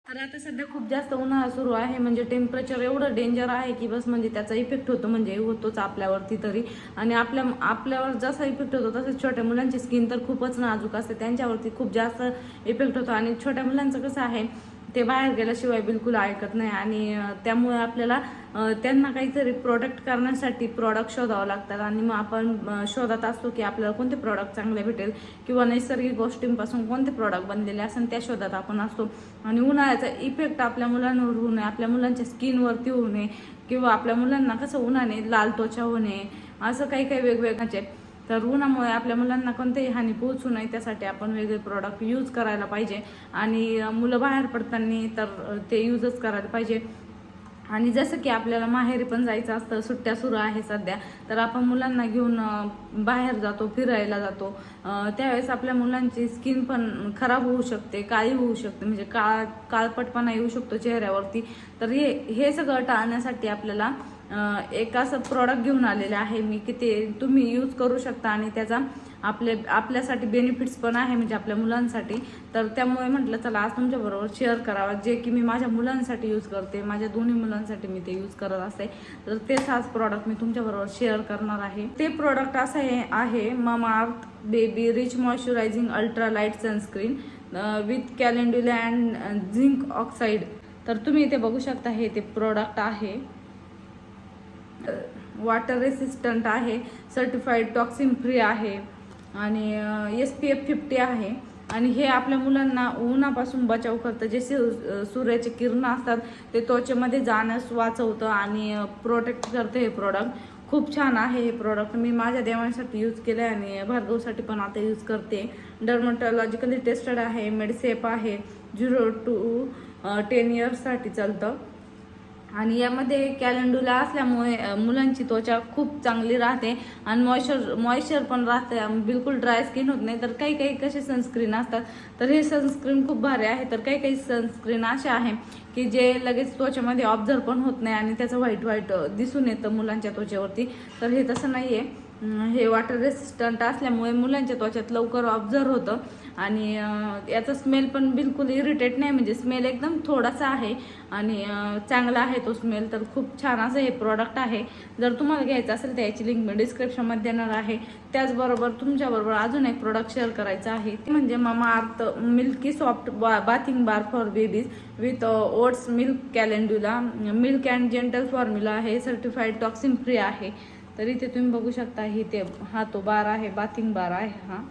तर आता सध्या खूप जास्त उन्हाळा सुरू आहे, म्हणजे टेम्परेचर एवढं डेंजर आहे की बस म्हणजे त्याचा इफेक्ट होतो, म्हणजे होतोच आपल्यावरती तरी. आणि आपल्यावर जसा इफेक्ट होतो तसंच छोट्या मुलांची स्किन तर खूपच नाजूक असते, त्यांच्यावरती खूप जास्त इफेक्ट होतो. आणि छोट्या मुलांचं कसं आहे, ते बाहेर गेल्याशिवाय बिलकुल ऐकत नाही. आणि त्यामुळे आपल्याला त्यांना काहीतरी प्रोटेक्ट करण्यासाठी प्रॉडक्ट शोधावं लागतात. आणि मग आपण शोधत असतो की आपल्याला कोणते प्रॉडक्ट चांगले भेटेल किंवा नैसर्गिक गोष्टींपासून कोणते प्रॉडक्ट बनलेले असेल त्या शोधात आपण असतो. आणि उन्हाळ्याचा इफेक्ट आपल्या मुलांवर होऊ नये, आपल्या मुलांच्या स्किनवरती होऊ नये, किंवा आपल्या मुलांना कसं उन्हाने लाल त्वचा होणे, असं काही काही वेगवेगळ्याचे. तर उन्हामुळे आपल्या मुलांना कोणतेही हानी पोहोचू नये त्यासाठी आपण वेगळे प्रोडक्ट यूज करायला पाहिजे. आणि मुलं बाहेर पडताना तर ते यूजच करायला पाहिजे. आणि जसं की आपल्याला माहेरी पण जायचं असतं, सुट्ट्या सुरू आहे सध्या, तर आपण मुलांना घेऊन बाहेर जातो, फिरायला जातो. त्यावेळेस आपल्या मुलांची स्किन पण खराब होऊ शकते, काळी होऊ शकते, म्हणजे काळपटपणा येऊ शकतो चेहऱ्यावरती. तर हे सगळं टाळण्यासाठी आपल्याला एक असं प्रॉडक्ट घेऊन आलेले आहे मी, की ते तुम्ही यूज करू शकता आणि त्याचा आपल्यासाठी बेनिफिट्स पण आहे, म्हणजे आपल्या मुलांसाठी. तर त्यामुळे म्हटलं चला आज तुमच्याबरोबर शेअर करावा, जे की मी माझ्या मुलांसाठी यूज करते, माझ्या दोन्ही मुलांसाठी मी ते यूज करत असते. तर तेच आज प्रॉडक्ट मी तुमच्याबरोबर शेअर करणार आहे. ते प्रॉडक्ट असं आहे Mamaearth baby rich moisturising ultra light sunscreen with calendula and zinc oxide. तर तुम्ही इथे बघू शकता, हे ते प्रॉडक्ट आहे, वॉटर रेसिस्टंट आहे, सर्टिफाईड टॉक्सिन फ्री आहे आणि SPF 50 आहे. आणि हे आपल्या मुलांना उन्हापासून बचाव करतं, जे सूर्याचे किरण असतात ते त्वचेमध्ये जाण्यास वाचवतं आणि प्रोटेक्ट करतं. हे प्रॉडक्ट खूप छान आहे. हे प्रॉडक्ट मी माझ्या देवांसाठी यूज केलं आहे आणि भार्गवसाठी पण आता यूज करते. डर्मॅटॉलॉजिकली टेस्टेड आहे, मेडसेफ आहे, 0 to 10 इयर्ससाठी चालतं. आणि यामध्ये कॅलेंडुला असल्यामुळे मुलांची त्वचा खूप चांगली राहते आणि मॉइश्चर पण राहते, बिलकुल ड्राय स्किन होत नाही. तर काही काही कसे सनस्क्रीन असतात, तर हे सनस्क्रीन खूप भारी आहे. तर काही काही सनस्क्रीन असे आहे की जे लगेच त्वचेमध्ये ऑब्झर्व पण होत नाही आणि त्याचं व्हाईट दिसून येतं मुलांच्या त्वचेवरती. तर हे तसं नाही आहे. हे वॉटर रेसिस्टंट असल्यामुळे मुलांच्या त्वचेत लवकर ऑब्झर्व होतं आणि याचा स्मेल पण बिलकुल इरिटेट नाही, म्हणजे स्मेल एकदम थोडासा आहे आणि चांगला आहे तो स्मेल. तर खूप छान असं हे प्रॉडक्ट आहे. जर तुम्हाला घ्यायचं असेल तर याची लिंक मी डिस्क्रिप्शनमध्ये देणार आहे. त्याचबरोबर तुमच्याबरोबर अजून एक प्रॉडक्ट शेअर करायचं आहे, ते म्हणजे Mamaearth milky soft bathing bar for babies with oats milk calendula milk and gentle formula आहे, सर्टिफाईड टॉक्सिन फ्री आहे. तर इथे तुम्ही बघू शकता, हा तो बार आहे, बाथिंग बार आहे हा.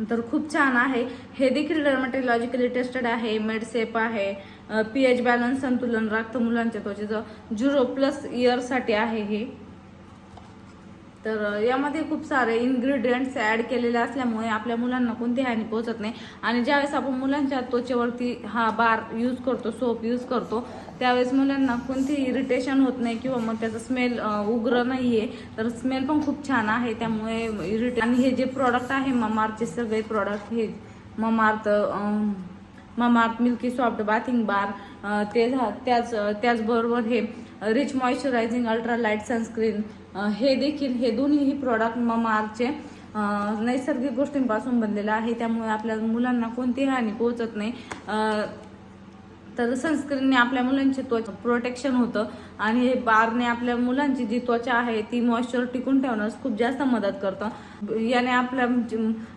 तर खूप छान आहे. हे देखील डर्मॅटॉलॉजिकली टेस्टेड आहे, मेडसेफ आहे, pH बॅलन्स संतुलन राखतं मुलांच्या त्वचेचं, 0+ इयर्ससाठी आहे हे. तर यामध्ये खूप सारे इन्ग्रेडियंट्स ॲड केलेले असल्यामुळे आपल्या मुलांना कोणतीही हानी पोहोचत नाही. आणि ज्यावेळेस आपण मुलांच्या त्वचेवरती हा बार यूज करतो, सोप यूज करतो, त्यावेळेस मुलांना कोणतीही इरिटेशन होत नाही किंवा मग त्याचा स्मेल उग्र नाही आहे. तर स्मेल पण खूप छान आहे, त्यामुळे आणि हे जे प्रॉडक्ट आहे मामाअर्थचे सगळे प्रॉडक्ट, हे मामाअर्थ मिल्की सॉफ्ट बाथिंग बार, त्याचबरोबर हे rich moisturising ultra light sunscreen, हे दोन्हीही प्रॉडक्ट मामाअर्थचे नैसर्गिक गोष्टींपासून बनलेलं आहे, त्यामुळे आपल्या मुलांना कोणतीही हानी पोहोचत नाही. तर सनस्क्रीनने आपल्या मुलांची त्वचा प्रोटेक्शन होतं आणि हे बारने आपल्या मुलांची जी त्वचा आहे ती मॉइश्चर टिकून ठेवण्यास खूप जास्त मदत करतं. याने आपल्या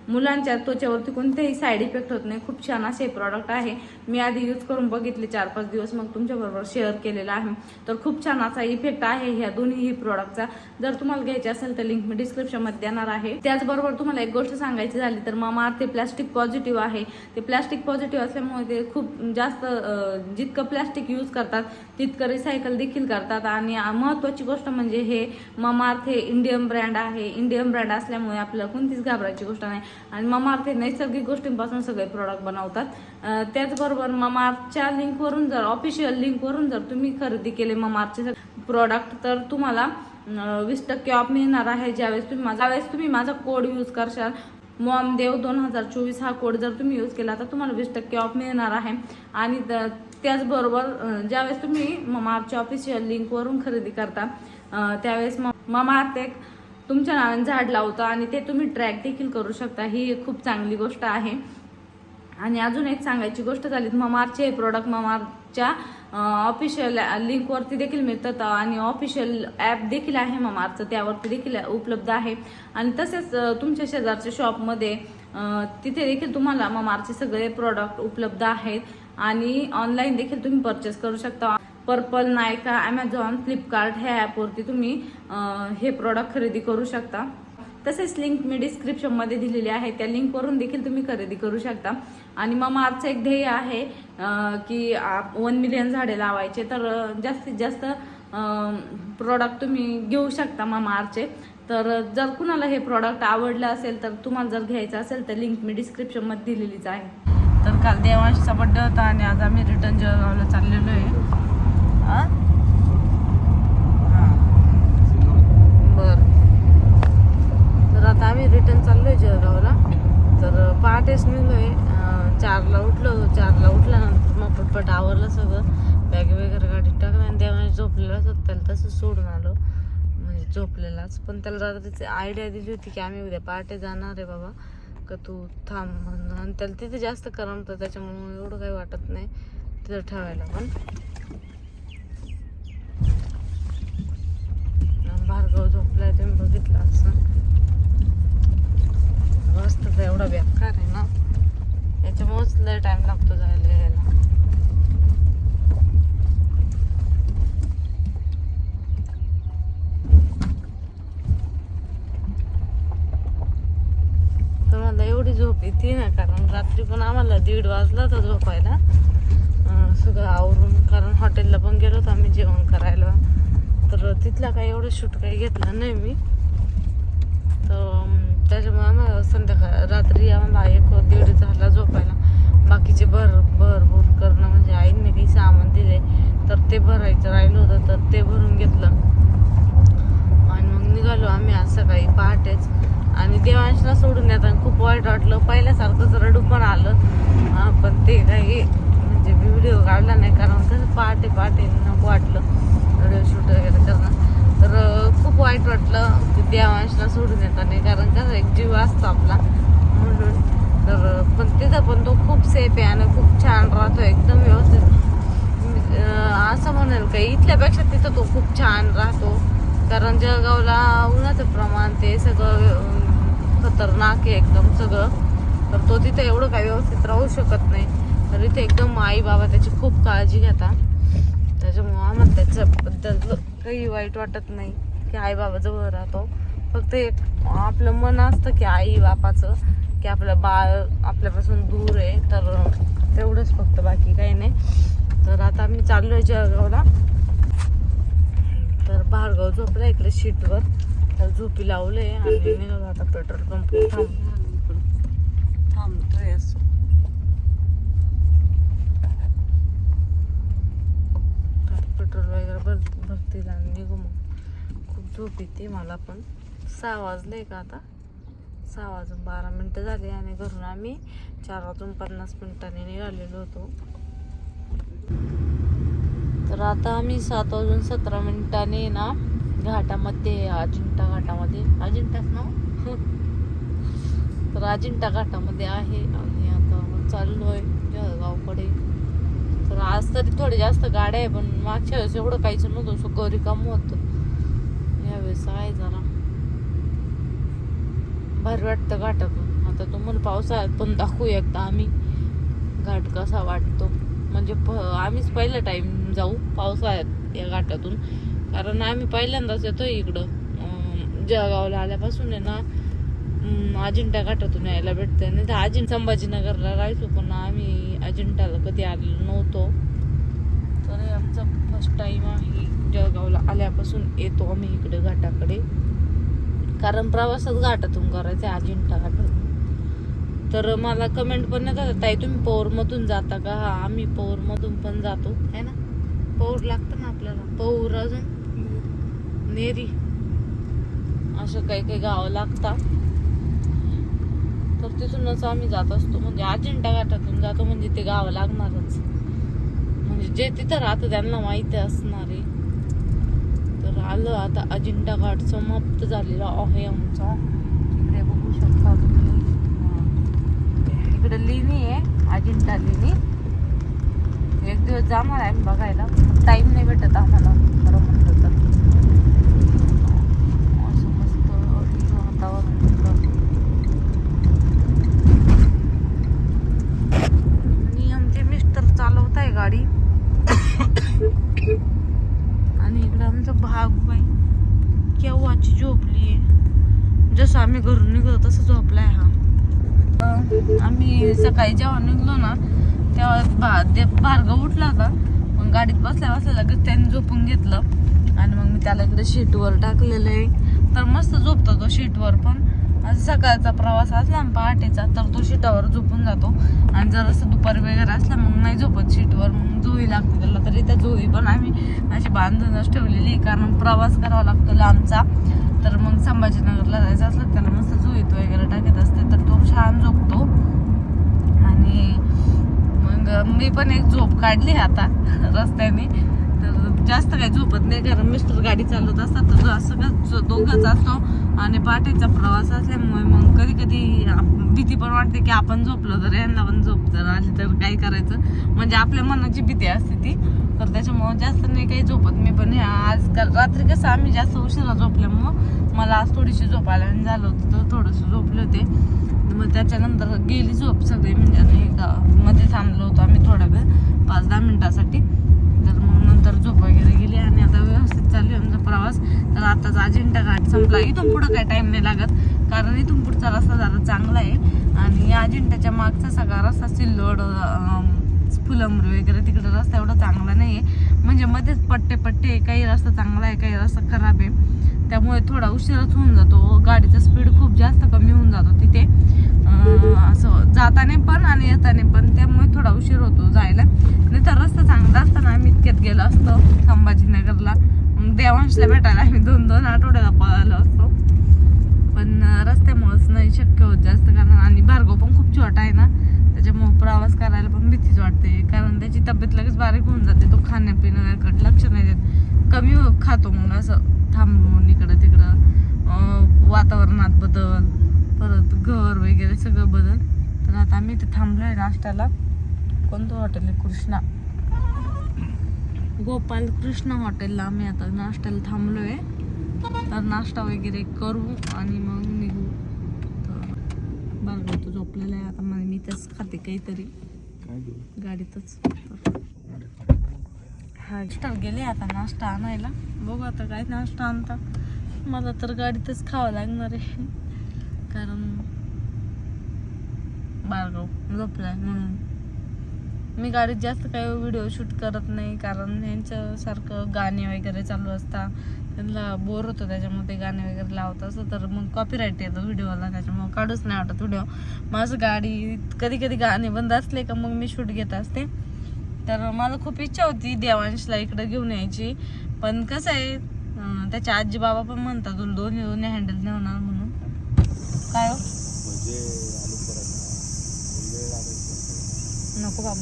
मुलांच्या त्वचेवरती कोणतेही साईड इफेक्ट होत नाही. खूप छान असे प्रॉडक्ट आहे. मी आधी यूज करून बघितले 4-5 दिवस, मग तुमच्याबरोबर शेअर केलेला आहे. तर खूप छान असा इफेक्ट आहे ह्या दोन्हीही प्रॉडक्टचा. जर तुम्हाला घ्यायचे असेल तर लिंक मी डिस्क्रिप्शनमध्ये देणार आहे. त्याचबरोबर तुम्हाला एक गोष्ट सांगायची झाली तर मामाअर्थ ते प्लॅस्टिक पॉझिटिव्ह आहे. ते प्लॅस्टिक पॉझिटिव्ह असल्यामुळे ते खूप जास्त जितकं प्लॅस्टिक यूज करतात तितकं रिसायकल देखील करतात. आणि महत्त्वाची गोष्ट म्हणजे हे मामाअर्थ हे इंडियन ब्रँड आहे. इंडियन ब्रँड असल्यामुळे आपल्याला कोणतीच घाबरायची गोष्ट नाही. आणि मामाअर्थ हे नैसर्गिक गोष्टींपासून सगळे प्रॉडक्ट बनवतात. त्याचबरोबर मामाअर्थच्या लिंकवरून, जर ऑफिशियल लिंकवरून जर तुम्ही खरेदी केले मामाअर्थचे प्रॉडक्ट, तर तुम्हाला 20% ऑफ मिळणार आहे. ज्यावेळेस तुम्ही माझा कोड यूज करशाल, मॉमदेव 2024 हा कोड जर तुम्ही यूज केला तर तुम्हाला 20% ऑफ मिळणार आहे. आणि त्याचबरोबर ज्यावेळेस तुम्ही मामाअर्थच्या ऑफिशियल लिंकवरून खरेदी करता त्यावेळेस मामाअर्थ एक तुमच्या नावाने झाड लावतं आणि ते तुम्ही ट्रॅक देखील करू शकता. ही खूप चांगली गोष्ट आहे. आणि अजून एक सांगायची गोष्ट झाली, ममाअर्थचे हे प्रोडक्ट ममाअर्थच्या ऑफिशियल लिंकवरती देखील मिळतात आणि ऑफिशियल ॲप देखील आहे ममाअर्थचं, त्यावरती देखील उपलब्ध आहे. आणि तसेच तुमच्या शेजारच्या शॉपमध्ये तिथे देखील तुम्हाला ममाअर्थचे सगळे प्रोडक्ट उपलब्ध आहेत आणि ऑनलाईन देखील तुम्ही परचेस करू शकता. पर्पल, नायका, ॲमेझॉन, फ्लिपकार्ट ह्या ॲपवरती तुम्ही हे प्रोडक्ट खरेदी करू शकता. तसेच लिंक मी डिस्क्रिप्शनमध्ये दिलेली आहे, त्या लिंकवरून देखील तुम्ही खरेदी करू शकता. आणि ममाअर्थचं एक ध्येय आहे की 1 मिलियन झाडे लावायचे, तर जास्तीत जास्त प्रोडक्ट तुम्ही घेऊ शकता ममाअर्थचे. तर जर कुणाला हे प्रोडक्ट आवडलं असेल तर तुम्हाला जर घ्यायचं असेल तर लिंक मी डिस्क्रिप्शनमध्ये दिलेलीच आहे. तर काल देवांशचा बड्डे होता आणि आज आम्ही रिटर्न जळगावला चाललेलो आहे. बरं, तर आता आम्ही रिटर्न चाललोय जळगावला. तर पहाटेच निघलोय, 4ला उठलो. 4ला उठल्यानंतर मग पटपट आवरलं सगळं, बॅग वगैरे गाडीत टाकलं आणि देवांश झोपलेलाच होता, त्याला तसंच सोडून आलो, म्हणजे झोपलेलाच. पण त्याला रात्रीची आयडिया दिली होती की आम्ही उद्या पहाटे जाणार आहे बाबा, का तू थांब म्हणून. आणि त्याला तिथे जास्त करमतं, त्याच्यामुळे एवढं काही वाटत नाही तिथं ठेवायला. पण भार्गव झोपलाय, तुम्ही बघितलं असं. रस्ता एवढा बेकार आहे ना, याच्यामुळेच लय टाइम लागतो जायला यायला. तर मला एवढी झोप येते ना, कारण रात्री पण आम्हाला 1:30 वाजला तर झोपायला, सगळं आवरून. कारण हॉटेलला पण गेलो होतो आम्ही जेवण करायला, तर तिथला काही एवढं शूट काही घेतलं नाही मी. तर त्याच्यामुळे आम्हाला रात्री आम्हाला 1-1:30 झाला झोपायला. बाकीचे भरपूर करणं, म्हणजे आईने काही सामान दिले तर ते भरायचं राहिलं होतं, तर ते भरून घेतलं आणि मग निघालो आम्ही आज सकाळी पहाटेच. आणि देवांशला सोडून येताना खूप वाईट वाटलं, पहिल्यासारखंच रडू पण आलं. पण ते काही म्हणजे व्हिडिओ काढला नाही, कारण कसं पहाटे नको वाटलं व्हिडिओ शूट वगैरे करणं. तर खूप वाईट वाटलं की देवांशला सोडून येताना, कारण कसं एक जीव असतो आपला म्हणून. तर पण तिथं पण तो खूप सेफ आहे आणि खूप छान राहतो, एकदम व्यवस्थित. असं म्हणेल का इथल्यापेक्षा तिथं तो खूप छान राहतो, कारण जळगावला उन्हाचं प्रमाण ते सगळं खतरनाक आहे एकदम सगळं. तर तो तिथे एवढं काही व्यवस्थित राहू शकत नाही. तर इथे एकदम आई बाबा त्याची खूप काळजी घेतात, त्याच्यामुळं आम्हाला त्याच्याबद्दल काही वाईट वाटत नाही की आई बाबा जवळ राहतो. फक्त एक आपलं मन असतं की आई बापाचं, की आपलं बाळ आपल्यापासून दूर आहे, तर तेवढंच फक्त, बाकी काही नाही. तर आता आम्ही चाललोय जळगावला. तर भार्गव झोपला इकडे शीटवर, तर झोपी लावलंय आणि निघालो आता पेट्रोल पंप थांबतोय असं. पेट्रोल वगैरे भरतील आणि निघू मग. खूप झोप येते मला पण. 6 वाजले का आता, 6:12 झाले आणि घरून आम्ही 4:50 निघालेलो होतो. तर आता आम्ही 7:17 ना घाटामध्ये, अजिंठा घाटाच नाव तर अजिंठा घाटामध्ये आहे आणि आता चाललोय जळगावकडे. तर आज तरी थोडे जास्त गाड्या आहे, पण मागच्या वेळेस एवढं काहीच नव्हतं, सगळं रिकामं होतं. यावेळेस आहे जरा भारी वाटतं घाटातून. आता तुम्हाला पावसाळ्यात पण दाखवू एकदा आम्ही घाट कसा वाटतो. म्हणजे आम्हीच पहिला टाइम जाऊ पावसाळ्यात या घाटातून, कारण आम्ही पहिल्यांदाच येतोय इकडं. जळगावला आल्यापासून आहे ना अजिंठा घाटातून यायला भेटतंय. नाही तर संभाजीनगरला राहायचो, पण आम्ही अजिंठाला कधी आलेलो नव्हतो. तर हे आमचा फर्स्ट टाइम आहे जळगावला आल्यापासून येतो आम्ही इकडे घाटाकडे, कारण प्रवासच घाटातून करायचा आहे, अजिंठा घाटातून. तर मला कमेंट पण येतात, ताई तुम्ही पौरमधून जाता का? हा, आम्ही पौरमधून पण जातो है ना. पौर लागतं ना आपल्याला, पौर अजून नेरी असं काही गावं लागतात. तर तिथूनच आम्ही जात असतो, म्हणजे अजिंठा घाटातून जातो, म्हणजे ते गावं लागणारच, म्हणजे जे तिथं राहतं त्यांना माहिती असणार आहे. तर आलं आता अजिंठा घाट समाप्त झालेला आहे आमचा. तिकडे बघू शकता तुम्ही, इकडे लेणी आहे, अजिंठा लेणी. एक दिवस जाणार आहे बघायला, टाइम नाही भेटत आम्हाला खरं म्हणलं तर. असं मस्त वातावरण तिकडं. आणि आमचे मिस्टर चालवत आहे गाडी. आणि इकडं आमचं भागबाई केव्हाची झोपली आहे. जसं आम्ही घरून निघलो तसं झोपलाय हा. आम्ही सकाळी जेव्हा निघलो ना तेव्हा भार्गव उठला होता. मग गाडीत बसल्या बसल्या लगेच त्याने झोपून घेतलं. आणि मग मी त्याला इकडे शीटवर टाकलेलं आहे. तर मस्त झोपतो तो शीटवर. पण सकाळचा प्रवास असला ना पहाटेचा तर तो शीटावर झोपून जातो. आणि जर असं दुपारी वगैरे असला मग नाही झोपत शीटवर, मग झोळी लागते त्याला. तरी त्या झोळी पण आम्ही अशी बांधूनच ठेवलेली आहे, कारण प्रवास करावा लागतो लांबचा. तर मग संभाजीनगरला जायचं असलं त्याला मस्त झोळीत वगैरे टाकत असते तर तो छान झोपतो. आणि मग मी पण एक झोप काढली आता रस्त्याने. तर जास्त काही झोपत नाही, कारण मिस्टर गाडी चालवत असतात तर असं का दोघंच असतो. आणि पहाटेचा प्रवास असल्यामुळे मग कधी कधी भीती पण वाटते की आपण झोपलो तर यांना पण झोप जर आली तर काय करायचं, म्हणजे आपल्या मनाची भीती असते ती. तर त्याच्यामुळं जास्त नाही काही झोपत मी पण. आजकाल रात्री कसं आम्ही जास्त उशिरा झोपल्यामुळं मला आज थोडीशी झोप आल्याने झालं होतं, तर थोडंसं झोपले होते. मग त्याच्यानंतर गेली झोप सगळी. म्हणजे मध्ये थांबलो होतो आम्ही थोडा वेळ 5-10 मिनिटासाठी. तर मग नंतर झोप वगैरे गेली आणि आता व्यवस्थित चालू आहे आमचा प्रवास. तर आताच अजिंठा घाट संपला. इथून पुढं काही टाइम नाही लागत, कारण इथून पुढचा रस्ता जरा चांगला आहे. आणि या अजिंठाच्या मागचा सगळा रस्ता सिल्लोड फुलंब्री वगैरे तिकडे रस्ता एवढा चांगला नाही आहे. म्हणजे मध्येच पट्टे काही रस्ता चांगला आहे, काही रस्ता खराब आहे. त्यामुळे थोडा उशिराच होऊन जातो. गाडीचा स्पीड खूप जास्त कमी होऊन जातो तिथे, असं जाताने पण आणि येताने पण. त्यामुळे थोडा उशीर होतो जायला. नाही तर रस्ता चांगला असताना आम्ही इतक्यात गेलो असतो संभाजीनगरला. मग देवांशला भेटायला आम्ही 2-2 आठवड्याला पळालो असतो. पण रस्त्यामुळेच नाही शक्य होत जास्त, कारण आणि भार्गव पण खूप छोटा आहे ना, त्याच्यामुळे प्रवास करायला पण भीतीच वाटते. कारण त्याची तब्येत लगेच बारीक होऊन जाते. तो खाण्यापिण्याकडे लक्ष नाही देत, कमी खातो. मग असं थांबून इकडं तिकडं वातावरणात बदल, परत घर वगैरे सगळं बदल. तर आता आम्ही इथे थांबलो आहे नाश्त्याला. कोणतं हॉटेल आहे? कृष्णा, गोपाल कृष्णा हॉटेलला आम्ही आता नाश्त्याला थांबलो आहे. तर नाश्ता वगैरे करू आणि मग निघू. तर भार्गव तो झोपलेला आहे आता. मी तेच खाते काहीतरी गाडीतच. हा स्टार गेले आता नाश्ता आणायला. बघू आता काय नाश्ता आणता. मला तर गाडीतच खावं लागणार आहे, कारण भार्गव झोपलाय म्हणून. मी गाडीत जास्त काही व्हिडिओ शूट करत नाही, कारण यांच्यासारखं गाणे वगैरे चालू असतात, त्यांना बोर होतं. त्याच्यामुळे ते गाणे वगैरे लावत असतं तर मग कॉपीराईट येतो व्हिडिओला. त्याच्यामुळे काढूच नाही वाटत व्हिडिओ. माझं गाडी कधी कधी गाणे बंद असले का मग मी शूट घेत असते. तर मला खूप इच्छा होती देवांशला इकडे घेऊन यायची, पण कसं आहे त्याच्या आजी बाबा पण म्हणतात तुला दोन्ही हँडल नाही होणार म्हणून. काय हो नको बाबा,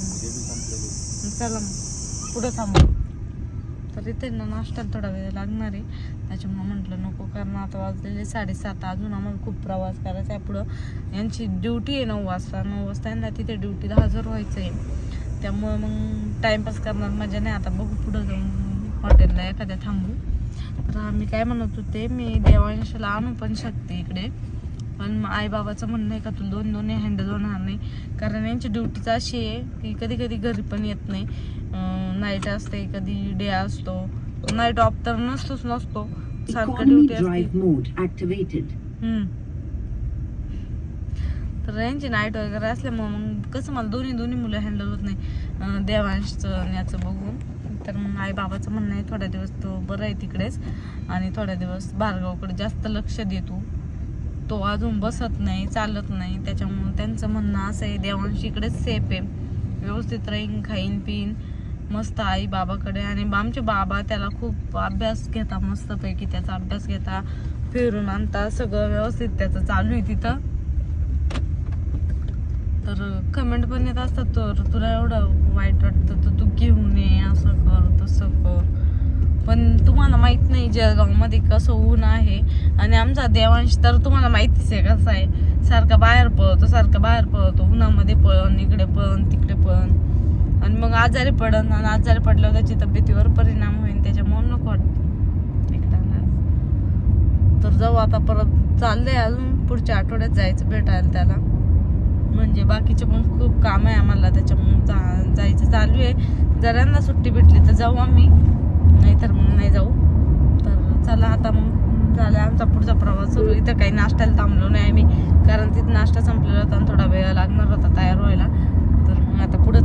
चला मग पुढं थांबू. तर इथे ना नाश्त्याला थोडा वेळ लागणार आहे, त्याच्यामुळे म्हटलं नको, कारण आता वाजलेले 7:30. अजून आम्हाला खूप प्रवास करायचा आहे पुढं. यांची ड्युटी आहे 9 वाजता. 9 वाजता यांना तिथे ड्युटीला हजर व्हायचं आहे. त्यामुळे मग टाइमपास करणार मजा नाही. आता बघू पुढं जाऊन हॉटेलला एखाद्या थांबू. तर आम्ही काय म्हणत होते, मी देवांशाला आणू पण शकते इकडे, पण आईबाबाचं म्हणणं आहे का तू दोन्ही हँडल होणार नाही, कारण यांची ड्युटीच अशी आहे की कधी कधी घरी पण येत नाही. नाईट असते, कधी डे असतो. नाईट ऑफ तर नसतो सारखं ड्युटी असते. तर यांची नाईट वगैरे असल्यामुळे मग कसं मला दोन्ही मुलं हँडल होत नाही देवांशचं आणि याचं बघून. तर मग आई बाबाचं म्हणणं आहे थोड्या दिवस तो बरं आहे तिकडेच, आणि थोड्या दिवस भार्गवकडे जास्त लक्ष देतो. तो अजून बसत नाही, चालत नाही. त्याच्यामुळे त्यांचं म्हणणं असं आहे देवांश इकडेच सेफ आहे, व्यवस्थित राहीन, खाईन पिईन मस्त आई बाबाकडे. आणि आमचे बाबा त्याला खूप अभ्यास घेता, मस्तपैकी त्याचा अभ्यास घेता, फिरून आणता, सगळं व्यवस्थित त्याचं चालू आहे तिथं. तर कमेंट पण येत असतात, तर तुला एवढं वाईट वाटतं तर तू घेऊन ये, असं कर तसं कर. पण तुम्हाला माहित नाही जळगावमध्ये कसं ऊन आहे, आणि आमचा देवांश तर तुम्हाला माहितीच आहे कसा आहे. सारखा बाहेर पळतो उन्हामध्ये पळण, इकडे पळण तिकडे पळण, आणि मग आजारी पडन, आणि आजारी पडल्यावर त्याची तब्येतीवर परिणाम होईल, त्याच्यामुळे नको वाटत इकडं. तर जाऊ आता परत, चाललंय अजून पुढच्या आठवड्यात जायचं भेटायला त्याला, म्हणजे बाकीचे पण खूप काम आहे आम्हाला, त्याच्यामुळे जायचं चालू आहे. जर यांना सुट्टी भेटली तर जाऊ आम्ही, नाहीतर मग नाही जाऊ. तर चला आता मग झालं आमचा पुढचा प्रवास सुरू. इथं काही नाश्त्याला थांबलो नाही आम्ही, कारण तिथं नाश्ता संपलेला होता आणि थोडा वेळ लागणार होता तयार व्हायला. तर मग आता पुढे